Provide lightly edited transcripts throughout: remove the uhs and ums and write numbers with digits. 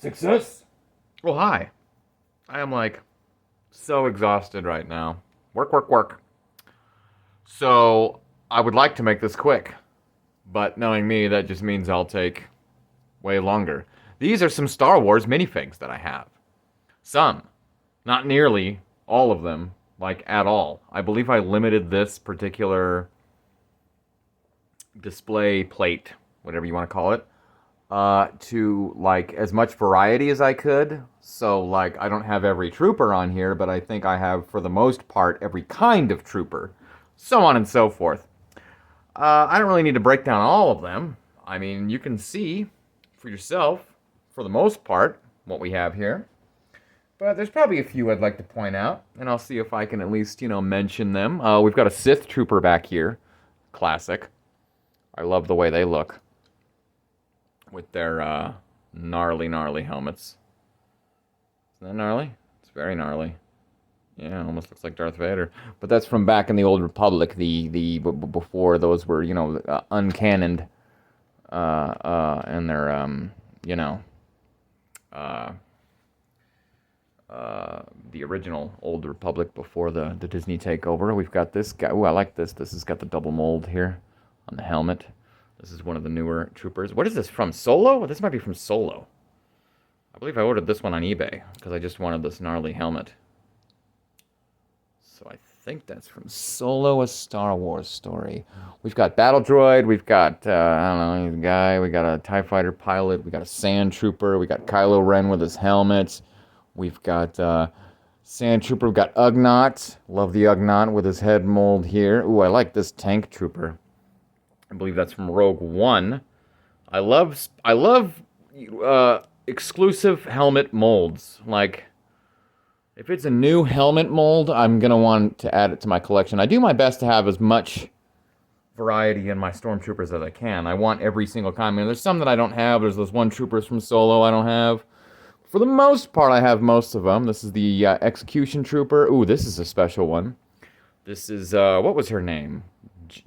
Success? Well, hi. I am like so exhausted right now. Work, work, work. So I would like to make this quick, but knowing me, that just means I'll take way longer. These are some Star Wars minifigs that I have. Some, not nearly all of them, like at all. I believe I limited this particular display plate, whatever you want to call it, to like as much variety as I could. So like I don't have every trooper on here, but I think I have for the most part every kind of trooper, so on and so forth. I don't really need to break down all of them. I mean, you can see for yourself, for the most part, what we have here. But there's probably a few I'd like to point out, and I'll see if I can at least, mention them. We've got a Sith trooper back here, classic. I love the way they look with their gnarly, gnarly helmets. Isn't that gnarly? It's very gnarly. Yeah, it almost looks like Darth Vader. But that's from back in the Old Republic, before those were, uncannoned, and they're, uh, the original Old Republic before the Disney takeover. We've got this guy. Ooh, I like this. This has got the double mold here on the helmet. This is one of the newer troopers. What is this from? Solo? This might be from Solo. I believe I ordered this one on eBay because I just wanted this gnarly helmet. So I think that's from Solo, a Star Wars story. We've got Battle Droid. We've got, I don't know, a guy. We got a TIE Fighter pilot. We got a Sand Trooper. We got Kylo Ren with his helmet. We've got Sand Trooper. We've got Ugnaught. Love the Ugnaught with his head mold here. Ooh, I like this Tank Trooper. I believe that's from Rogue One. I love exclusive helmet molds. Like, if it's a new helmet mold, I'm going to want to add it to my collection. I do my best to have as much variety in my Stormtroopers as I can. I want every single kind. I mean, there's some that I don't have. There's those one troopers from Solo I don't have. For the most part, I have most of them. This is the Execution Trooper. Ooh, this is a special one. This is, what was her name?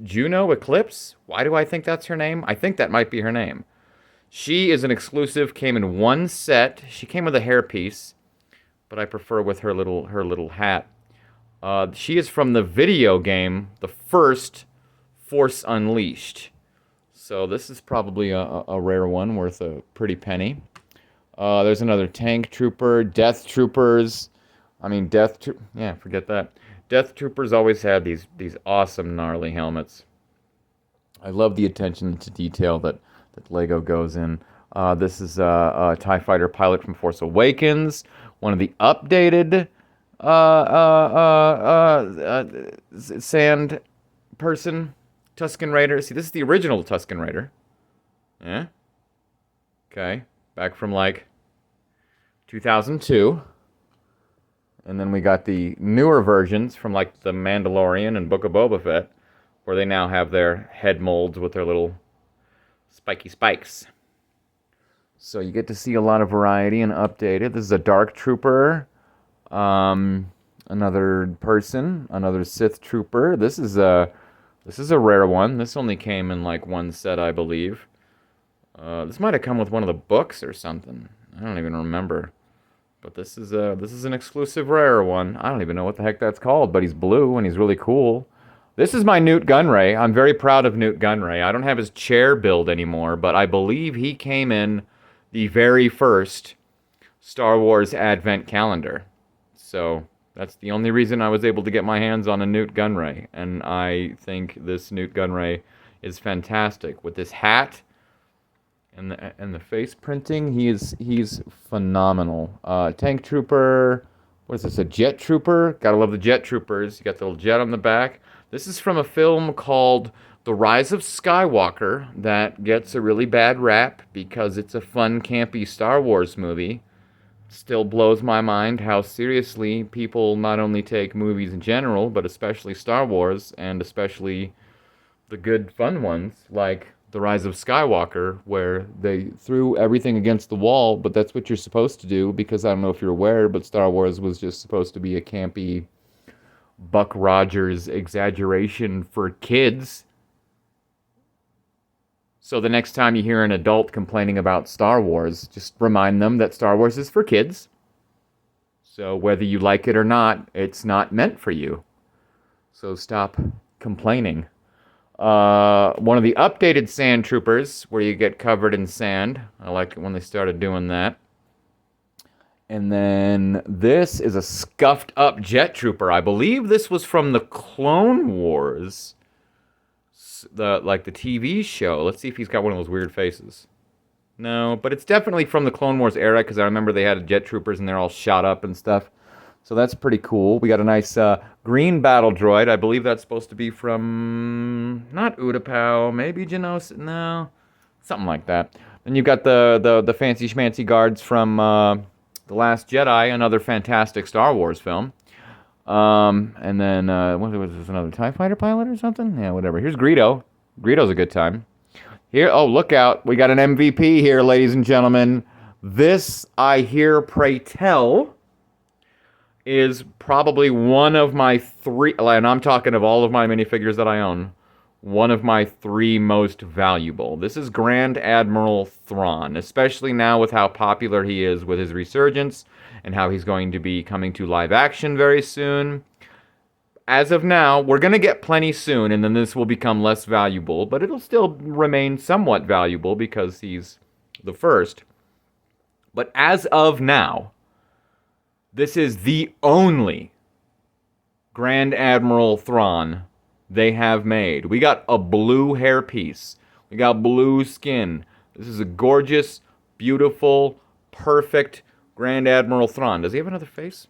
Juno Eclipse? Why do I think that's her name? I think that might be her name. She is an exclusive, came in one set. She came with a hairpiece, but I prefer with her little hat. She is from the video game, the first Force Unleashed. So this is probably a rare one worth a pretty penny. There's another Tank Trooper, Death Troopers. Yeah, forget that. Death Troopers always had these awesome gnarly helmets. I love the attention to detail that Lego goes in. This is a TIE Fighter pilot from Force Awakens, one of the updated Sand person, Tusken Raider. See, this is the original Tusken Raider. Yeah? Okay. Back from like 2002. And then we got the newer versions from like The Mandalorian and Book of Boba Fett, where they now have their head molds with their little spiky spikes. So you get to see a lot of variety and updated. This is a Dark Trooper, another person, another Sith Trooper. This is a rare one. This only came in like one set, I believe. This might have come with one of the books or something. I don't even remember. But this is an exclusive rare one. I don't even know what the heck that's called, but he's blue and he's really cool. This is my Newt Gunray. I'm very proud of Newt Gunray. I don't have his chair build anymore, but I believe he came in the very first Star Wars Advent calendar. So that's the only reason I was able to get my hands on a Newt Gunray. And I think this Newt Gunray is fantastic. With this hat and the face printing, he's phenomenal. Tank Trooper, what is this, a Jet Trooper? Gotta love the Jet Troopers. You got the little jet on the back. This is from a film called The Rise of Skywalker that gets a really bad rap because it's a fun, campy Star Wars movie. Still blows my mind how seriously people not only take movies in general, but especially Star Wars, and especially the good, fun ones, like The Rise of Skywalker, where they threw everything against the wall, but that's what you're supposed to do, because I don't know if you're aware, but Star Wars was just supposed to be a campy Buck Rogers exaggeration for kids. So the next time you hear an adult complaining about Star Wars, just remind them that Star Wars is for kids. So whether you like it or not, it's not meant for you. So stop complaining. One of the updated Sand Troopers, where you get covered in sand. I like it when they started doing that. And then this is a scuffed up Jet Trooper. I believe this was from the Clone Wars, the TV show. Let's see if he's got one of those weird faces. No, but it's definitely from the Clone Wars era, because I remember they had Jet Troopers and they're all shot up and stuff. So that's pretty cool. We got a nice green battle droid. I believe that's supposed to be from, not Utapau, maybe Geonosis. No, something like that. Then you've got the fancy schmancy guards from The Last Jedi, another fantastic Star Wars film. And then, what was this, another TIE fighter pilot or something? Yeah, whatever. Here's Greedo. Greedo's a good time. Here, oh, look out. We got an MVP here, ladies and gentlemen. This, I hear, pray tell, is probably one of my three, and I'm talking of all of my minifigures that I own, one of my three most valuable. This is Grand Admiral Thrawn, especially now with how popular he is with his resurgence and how he's going to be coming to live action very soon. As of now, we're going to get plenty soon, and then this will become less valuable, but it'll still remain somewhat valuable because he's the first. But as of now, this is the only Grand Admiral Thrawn they have made. We got a blue hairpiece. We got blue skin. This is a gorgeous, beautiful, perfect Grand Admiral Thrawn. Does he have another face?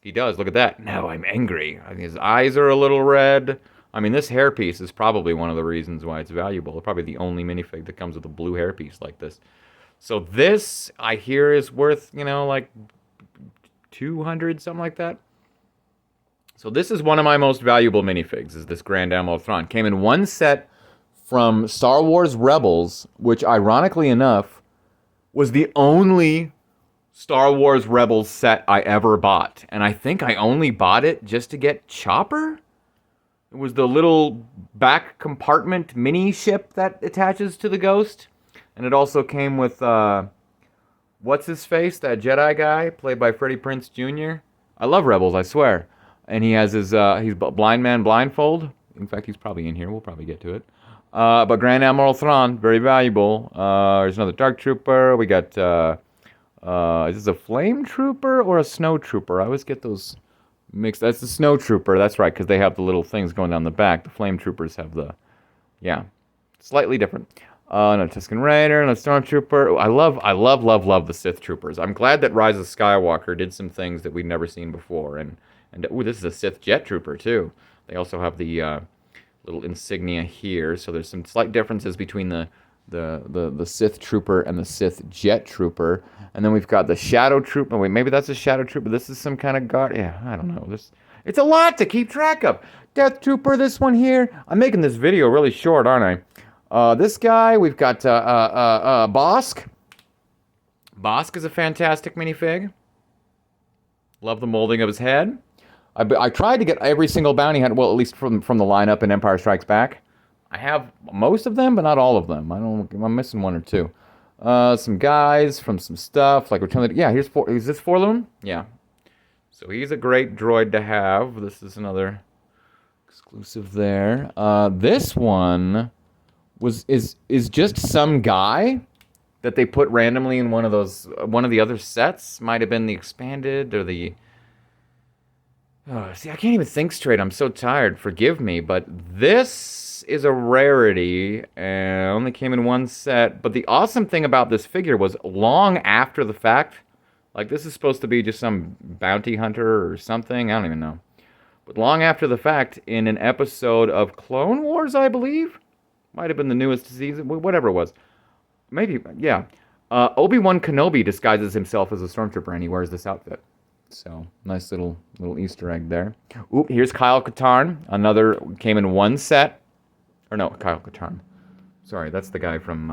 He does. Look at that. Now I'm angry. I think his eyes are a little red. I mean, this hairpiece is probably one of the reasons why it's valuable. It's probably the only minifig that comes with a blue hairpiece like this. So this, I hear, is worth, like 200, something like that. So this is one of my most valuable minifigs, is this Grand Admiral Thrawn. Came in one set from Star Wars Rebels, which ironically enough was the only Star Wars Rebels set I ever bought. And I think I only bought it just to get Chopper. It was the little back compartment mini ship that attaches to the Ghost. And it also came with, what's his face? That Jedi guy, played by Freddie Prinze Jr. I love Rebels, I swear. And he has his, he's blind man blindfold. In fact, he's probably in here. We'll probably get to it. But Grand Admiral Thrawn, very valuable. There's another Dark Trooper. We got, is this a Flame Trooper or a Snow Trooper? I always get those mixed. That's the Snow Trooper. That's right, because they have the little things going down the back. The Flame Troopers have the, yeah, slightly different. No Tusken Raider, no Stormtrooper. I love the Sith Troopers. I'm glad that Rise of Skywalker did some things that we'd never seen before. And this is a Sith Jet Trooper, too. They also have the little insignia here. So there's some slight differences between the Sith Trooper and the Sith Jet Trooper. And then we've got the Shadow Trooper. Wait, maybe that's a Shadow Trooper. This is some kind of guard. Yeah, I don't know. It's a lot to keep track of. Death Trooper, this one here. I'm making this video really short, aren't I? This guy, we've got Bosk. Bosk is a fantastic minifig. Love the molding of his head. I tried to get every single bounty hunter, well, at least from the lineup in Empire Strikes Back. I have most of them, but not all of them. I'm missing one or two. Some guys from some stuff, like Return of the... Yeah, is this Forloon? Yeah. So he's a great droid to have. This is another exclusive there. This one is just some guy that they put randomly in one of the other sets. Might have been the expanded or the... see, I can't even think straight. I'm so tired. Forgive me, but this is a rarity and only came in one set. But the awesome thing about this figure was long after the fact, like this is supposed to be just some bounty hunter or something. I don't even know. But long after the fact, in an episode of Clone Wars, I believe, might have been the newest season, whatever it was. Maybe, yeah. Obi-Wan Kenobi disguises himself as a Stormtrooper and he wears this outfit. So, nice little Easter egg there. Oop, here's Kyle Katarn. Another came in one set. Or no, Kyle Katarn. Sorry, that's the guy from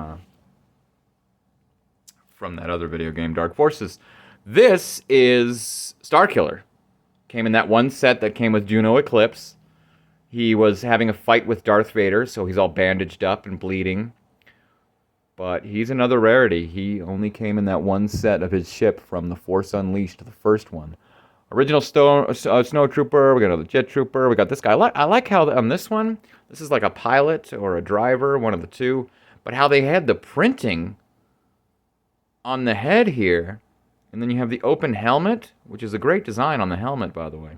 that other video game, Dark Forces. This is Starkiller. Came in that one set that came with Juno Eclipse. He was having a fight with Darth Vader, so he's all bandaged up and bleeding. But he's another rarity. He only came in that one set of his ship from The Force Unleashed, the first one. Original Snow Trooper. We got another Jet Trooper. We got this guy. I like how on this one, this is like a pilot or a driver, one of the two. But how they had the printing on the head here. And then you have the open helmet, which is a great design on the helmet, by the way.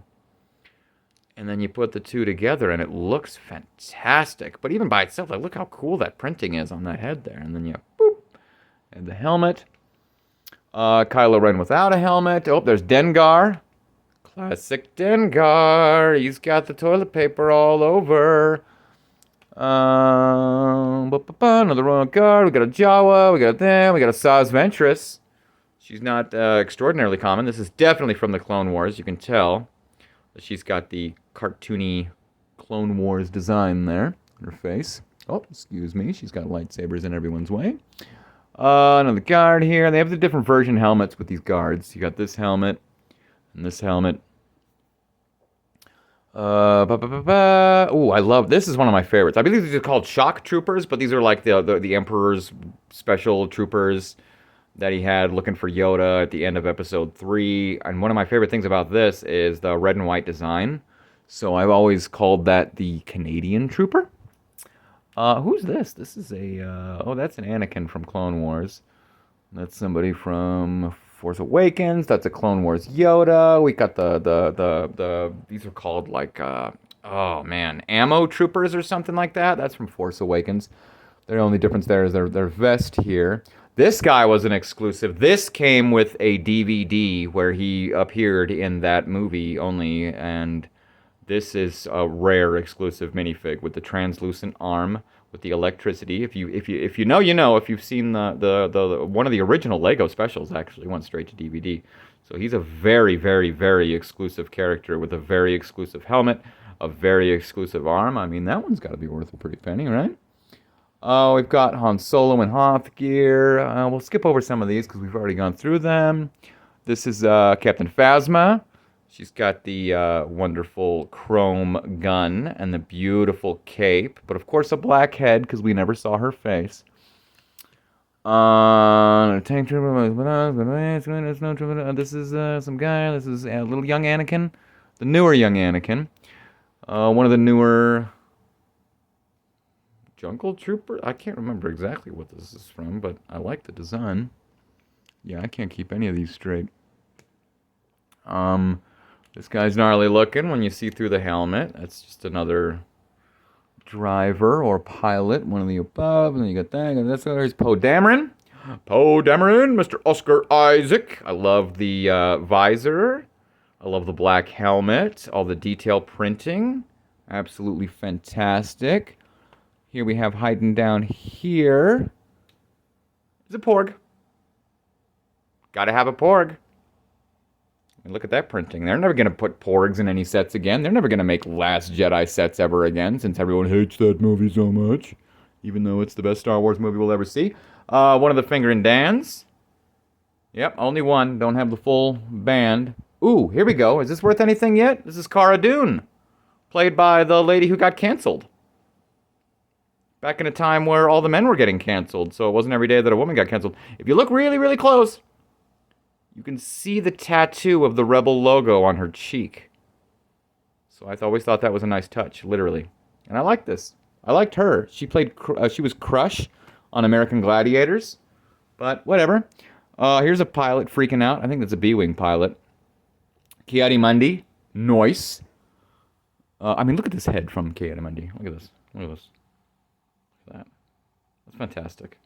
And then you put the two together, and it looks fantastic. But even by itself, like, look how cool that printing is on that head there. And then you have, boop, and the helmet. Kylo Ren without a helmet. Oh, there's Dengar. Classic Dengar. He's got the toilet paper all over. Another Royal Guard. We got a Jawa. We got them. We got a Saz Ventress. She's not extraordinarily common. This is definitely from the Clone Wars. You can tell that she's got the cartoony Clone Wars design there on her face. Oh, excuse me. She's got lightsabers in everyone's way. Another guard here. They have the different version helmets with these guards. You got this helmet and this helmet. Oh, I love this. Is one of my favorites. I believe these are called shock troopers, but these are like the Emperor's special troopers that he had looking for Yoda at the end of Episode 3. And one of my favorite things about this is the red and white design. So I've always called that the Canadian Trooper. Who's this? This is oh, that's an Anakin from Clone Wars. That's somebody from Force Awakens. That's a Clone Wars Yoda. We got these are called like, oh man, ammo troopers or something like that. That's from Force Awakens. The only difference there is their vest here. This guy was an exclusive. This came with a DVD where he appeared in that movie only, and this is a rare exclusive minifig with the translucent arm with the electricity. If you know, you know. If you've seen the one of the original Lego specials, actually went straight to DVD. So he's a very, very, very exclusive character with a very exclusive helmet, a very exclusive arm. I mean, that one's got to be worth a pretty penny, right? We've got Han Solo and Hoth gear. We'll skip over some of these because we've already gone through them. This is Captain Phasma. She's got the wonderful chrome gun and the beautiful cape, but of course a black head because we never saw her face. Tank trooper. This is some guy. This is a little young Anakin, the newer young Anakin. One of the newer Jungle Trooper? I can't remember exactly what this is from, but I like the design. Yeah, I can't keep any of these straight. This guy's gnarly looking when you see through the helmet. That's just another driver or pilot, one of the above. And then you got that. And there's Poe Dameron. Poe Dameron, Mr. Oscar Isaac. I love the visor. I love the black helmet. All the detail printing. Absolutely fantastic. Here we have hiding down here is a Porg. Gotta have a Porg. And look at that printing. They're never going to put Porgs in any sets again. They're never going to make Last Jedi sets ever again, since everyone hates that movie so much, even though it's the best Star Wars movie we'll ever see. One of the Finger and Dans. Yep, only one. Don't have the full band. Ooh, here we go. Is this worth anything yet? This is Cara Dune, played by the lady who got canceled. Back in a time where all the men were getting canceled, so it wasn't every day that a woman got canceled. If you look really, really close, you can see the tattoo of the Rebel logo on her cheek. So I always thought that was a nice touch, literally. And I like this. I liked her. She played. She was Crush on American Gladiators, but whatever. Here's a pilot freaking out. I think that's a B-wing pilot. Ki-Adi-Mundi, Noise. I mean, look at this head from Ki-Adi-Mundi. Look at this. Look at this. Look at that. That's fantastic.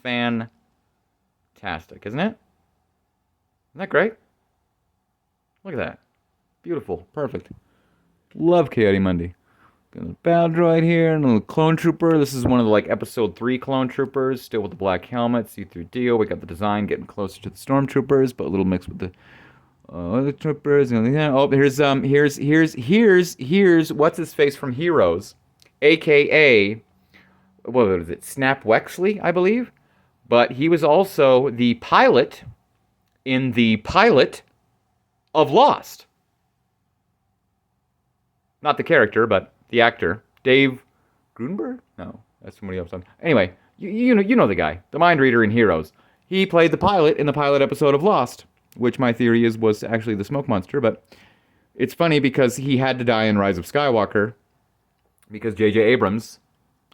Fantastic, isn't it? Isn't that great? Look at that. Beautiful. Perfect. Love Ki-Adi-Mundi. Got a battle droid here, and a little clone trooper. This is one of the like episode 3 clone troopers, still with the black helmet, see-through deal. We got the design getting closer to the stormtroopers, but a little mixed with the other troopers. Oh, here's what's his face from Heroes, aka what was it? Snap Wexley, I believe. But he was also the pilot in the pilot of Lost. Not the character, but the actor. Dave Grunberg? No, that's somebody else. Anyway, You know the guy, the mind reader in Heroes. He played the pilot in the pilot episode of Lost, which my theory is was actually the smoke monster. But it's funny because he had to die in Rise of Skywalker because J.J. Abrams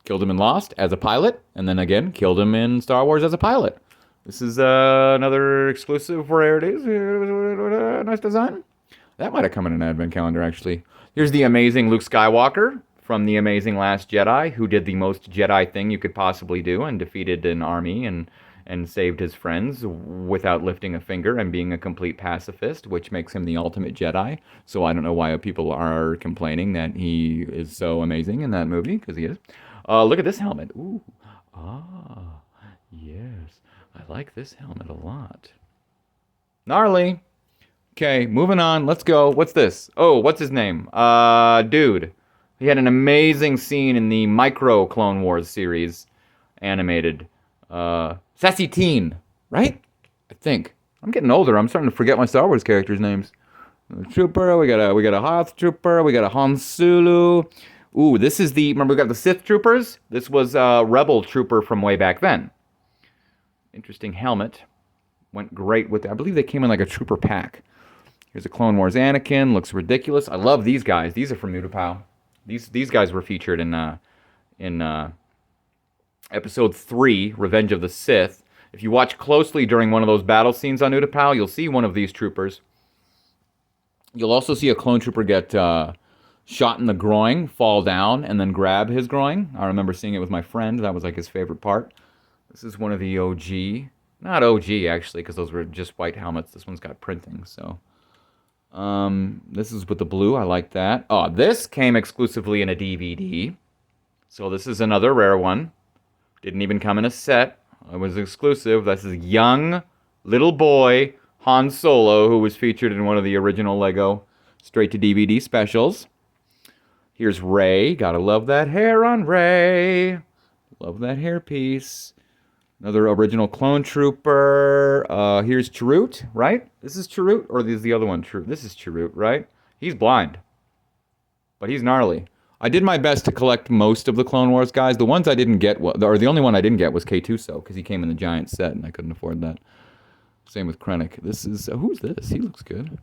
killed him in Lost as a pilot, and then again killed him in Star Wars as a pilot. This is another exclusive for rarities. Nice design. That might have come in an advent calendar, actually. Here's the amazing Luke Skywalker from The Amazing Last Jedi, who did the most Jedi thing you could possibly do and defeated an army and saved his friends without lifting a finger and being a complete pacifist, which makes him the ultimate Jedi. So I don't know why people are complaining that he is so amazing in that movie, because he is. Look at this helmet. Ooh. Ah, yes. I like this helmet a lot. Gnarly. Okay, moving on. Let's go. What's this? Oh, what's his name? Dude. He had an amazing scene in the Micro Clone Wars series, animated. Sassy Teen, right? I think. I'm getting older. I'm starting to forget my Star Wars characters' names. Trooper. We got a Hoth Trooper. We got a Han Solo. Ooh, this is the... Remember, we got the Sith Troopers? This was a Rebel Trooper from way back then. Interesting helmet. Went great with... I believe they came in like a Trooper pack. Here's a Clone Wars Anakin. Looks ridiculous. I love these guys. These are from Utapau. These guys were featured in Episode 3, Revenge of the Sith. If you watch closely during one of those battle scenes on Utapau, you'll see one of these troopers. You'll also see a clone trooper get shot in the groin, fall down, and then grab his groin. I remember seeing it with my friend. That was like his favorite part. This is one of the OG. Not OG, actually, because those were just white helmets. This one's got printing, so... this is with the blue. I like that. Oh, this came exclusively in a DVD. So this is another rare one. Didn't even come in a set. It was exclusive. This is young little boy Han Solo, who was featured in one of the original Lego straight-to-DVD specials. Here's Rey. Gotta love that hair on Rey. Love that hairpiece. Another original clone trooper. Here's Chirrut, right? This is Chirrut, or is the other one Chirrut? This is Chirrut, right? He's blind, but he's gnarly. I did my best to collect most of the Clone Wars guys. The ones I didn't get, or the only one I didn't get was K2SO, because he came in the giant set, and I couldn't afford that. Same with Krennic. This is, who's this? He looks good.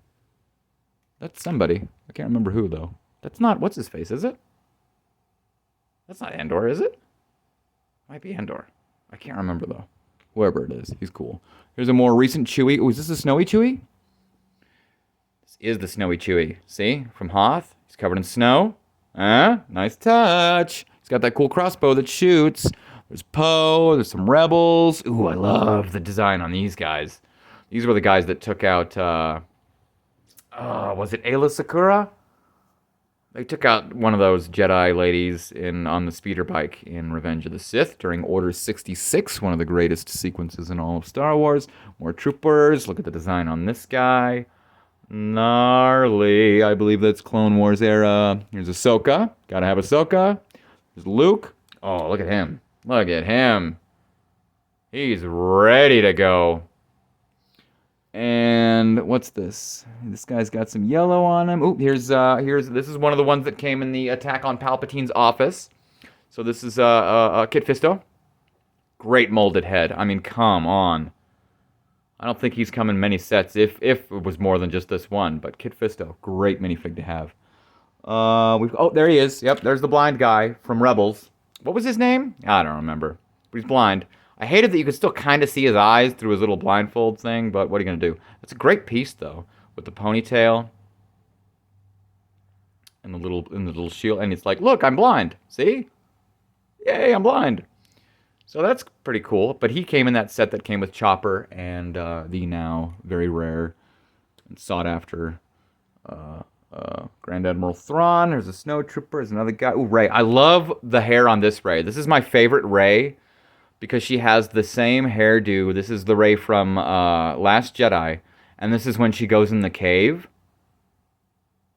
That's somebody. I can't remember who, though. That's not, what's his face, is it? That's not Andor, is it? Might be Andor. I can't remember, though. Whoever it is, he's cool. Here's a more recent Chewie. Oh, is this a Snowy Chewie? This is the Snowy Chewie. See? From Hoth. He's covered in snow. Nice touch. He's got that cool crossbow that shoots. There's Poe. There's some rebels. Ooh, I love the design on these guys. These were the guys that took out, was it Ayla Secura? They took out one of those Jedi ladies on the speeder bike in Revenge of the Sith during Order 66, one of the greatest sequences in all of Star Wars. More troopers. Look at the design on this guy. Gnarly. I believe that's Clone Wars era. Here's Ahsoka. Gotta have Ahsoka. There's Luke. Oh, look at him. Look at him. He's ready to go. And what's this? This guy's got some yellow on him. Ooh, here's this is one of the ones that came in the Attack on Palpatine's office. So this is Kit Fisto. Great molded head. I mean, come on. I don't think he's come in many sets, if it was more than just this one. But Kit Fisto, great minifig to have. There he is. Yep, there's the blind guy from Rebels. What was his name? I don't remember. But he's blind. I hated that you could still kind of see his eyes through his little blindfold thing, but what are you going to do? It's a great piece, though, with the ponytail and the little shield. And it's like, look, I'm blind. See? Yay, I'm blind. So that's pretty cool. But he came in that set that came with Chopper and the now very rare and sought-after Grand Admiral Thrawn. There's a Snow Trooper. There's another guy. Ooh, Rey. I love the hair on this Rey. This is my favorite Rey, because she has the same hairdo. This is the Rey from Last Jedi. And this is when she goes in the cave.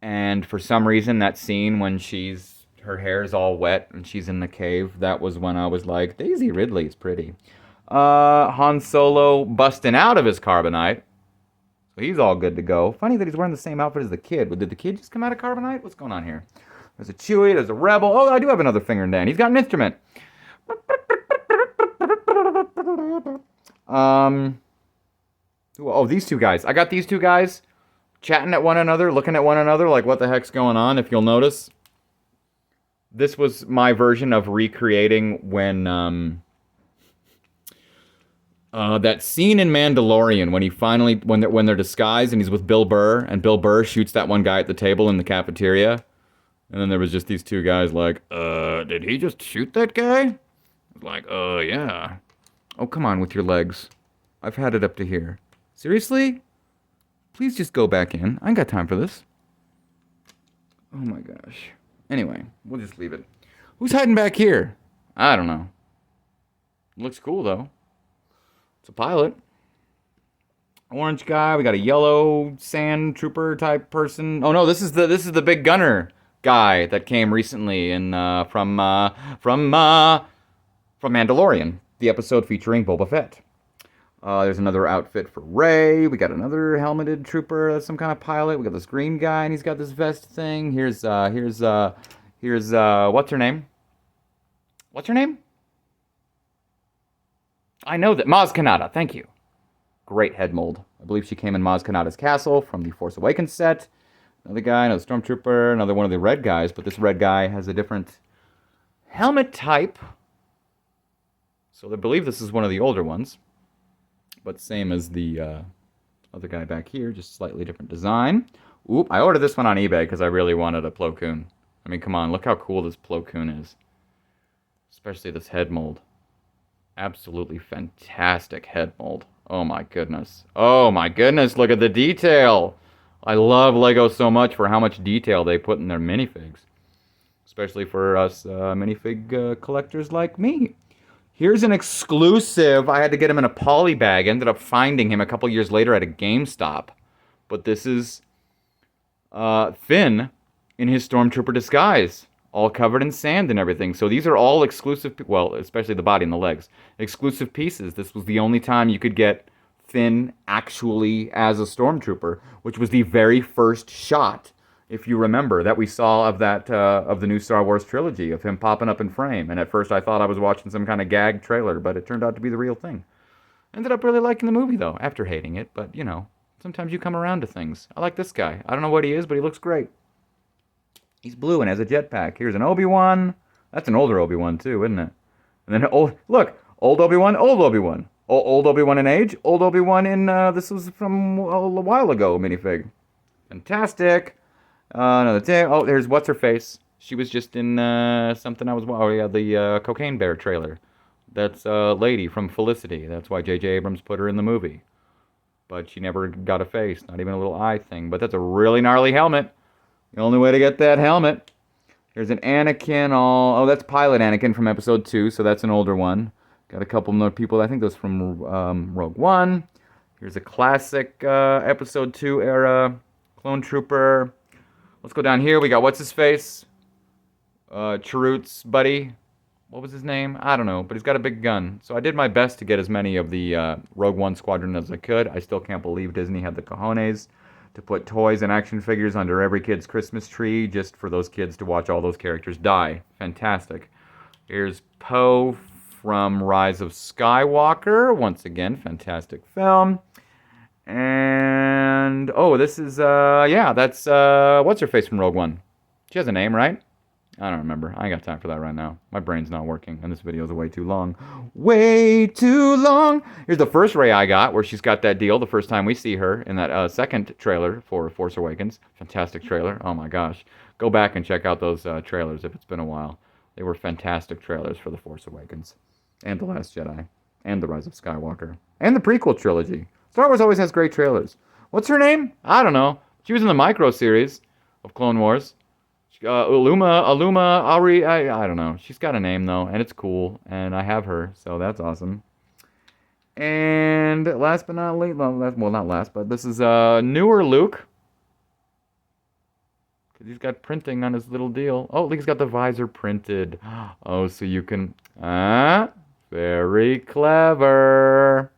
And for some reason, that scene when her hair is all wet and she's in the cave, that was when I was like, Daisy Ridley's pretty. Han Solo busting out of his carbonite. So he's all good to go. Funny that he's wearing the same outfit as the kid. But did the kid just come out of carbonite? What's going on here? There's a Chewie, there's a Rebel. Oh, I do have another finger in Dan. He's got an instrument. Oh, these two guys. I got these two guys chatting at one another, looking at one another like, what the heck's going on, if you'll notice. This was my version of recreating when, that scene in Mandalorian when he finally, when they're disguised and he's with Bill Burr, and Bill Burr shoots that one guy at the table in the cafeteria. And then there was just these two guys like, did he just shoot that guy? Like, yeah. Oh, come on with your legs. I've had it up to here. Seriously? Please just go back in. I ain't got time for this. Oh my gosh. Anyway, we'll just leave it. Who's hiding back here? I don't know. Looks cool though. It's a pilot. Orange guy. We got a yellow sand trooper type person. Oh no, this is the big gunner guy that came recently in from Mandalorian, the episode featuring Boba Fett. There's another outfit for Rey. We got another helmeted trooper. That's some kind of pilot. We got this green guy, and he's got this vest thing. Here's what's her name? What's her name? I know that Maz Kanata. Thank you. Great head mold. I believe she came in Maz Kanata's castle from the Force Awakens set. Another guy, another stormtrooper, another one of the red guys, but this red guy has a different helmet type. So I believe this is one of the older ones. But same as the other guy back here, just slightly different design. Oop, I ordered this one on eBay because I really wanted a Plo Koon. I mean, come on, look how cool this Plo Koon is. Especially this head mold. Absolutely fantastic head mold. Oh my goodness. Oh my goodness, look at the detail. I love Lego so much for how much detail they put in their minifigs. Especially for us minifig collectors like me. Here's an exclusive. I had to get him in a poly bag. Ended up finding him a couple years later at a GameStop. But this is Finn in his Stormtrooper disguise. All covered in sand and everything. So these are all exclusive, well, especially the body and the legs. Exclusive pieces. This was the only time you could get Finn actually as a Stormtrooper, which was the very first shot, if you remember, that we saw of that of the new Star Wars trilogy, of him popping up in frame. And at first I thought I was watching some kind of gag trailer, but it turned out to be the real thing. Ended up really liking the movie, though, after hating it. But, you know, sometimes you come around to things. I like this guy. I don't know what he is, but he looks great. He's blue and has a jetpack. Here's an Obi-Wan. That's an older Obi-Wan, too, isn't it? And then, look, old Obi-Wan, old Obi-Wan. Old Obi-Wan in age, old Obi-Wan in, this was from a while ago, minifig. Fantastic. Another day. Oh, there's What's-Her-Face. She was just in something I was... Oh, yeah, the Cocaine Bear trailer. That's Lady from Felicity. That's why J.J. Abrams put her in the movie. But she never got a face, not even a little eye thing. But that's a really gnarly helmet. The only way to get that helmet. Here's an Anakin. Oh, that's Pilot Anakin from Episode 2, so that's an older one. Got a couple more people. I think those from Rogue One. Here's a classic Episode 2 era Clone Trooper. Let's go down here. We got What's-His-Face? Chirrut's buddy. What was his name? I don't know, but he's got a big gun. So I did my best to get as many of the Rogue One squadron as I could. I still can't believe Disney had the cojones to put toys and action figures under every kid's Christmas tree just for those kids to watch all those characters die. Fantastic. Here's Poe from Rise of Skywalker. Once again, fantastic film. And, oh, this is, yeah, that's, What's-Her-Face from Rogue One? She has a name, right? I don't remember. I ain't got time for that right now. My brain's not working, and this video is way too long. Way too long! Here's the first Rey I got, where she's got that deal the first time we see her in that second trailer for Force Awakens. Fantastic trailer. Oh my gosh. Go back and check out those trailers if it's been a while. They were fantastic trailers for The Force Awakens. And The Last Jedi. And The Rise of Skywalker. And the prequel trilogy. Star Wars always has great trailers. What's her name? I don't know. She was in the Micro series of Clone Wars. Aluma, Ari, I don't know. She's got a name, though, and it's cool, and I have her, so that's awesome. And last but not least, well, not last, but this is newer Luke. Because he's got printing on his little deal. Oh, he's got the visor printed. Oh, so you can... very clever.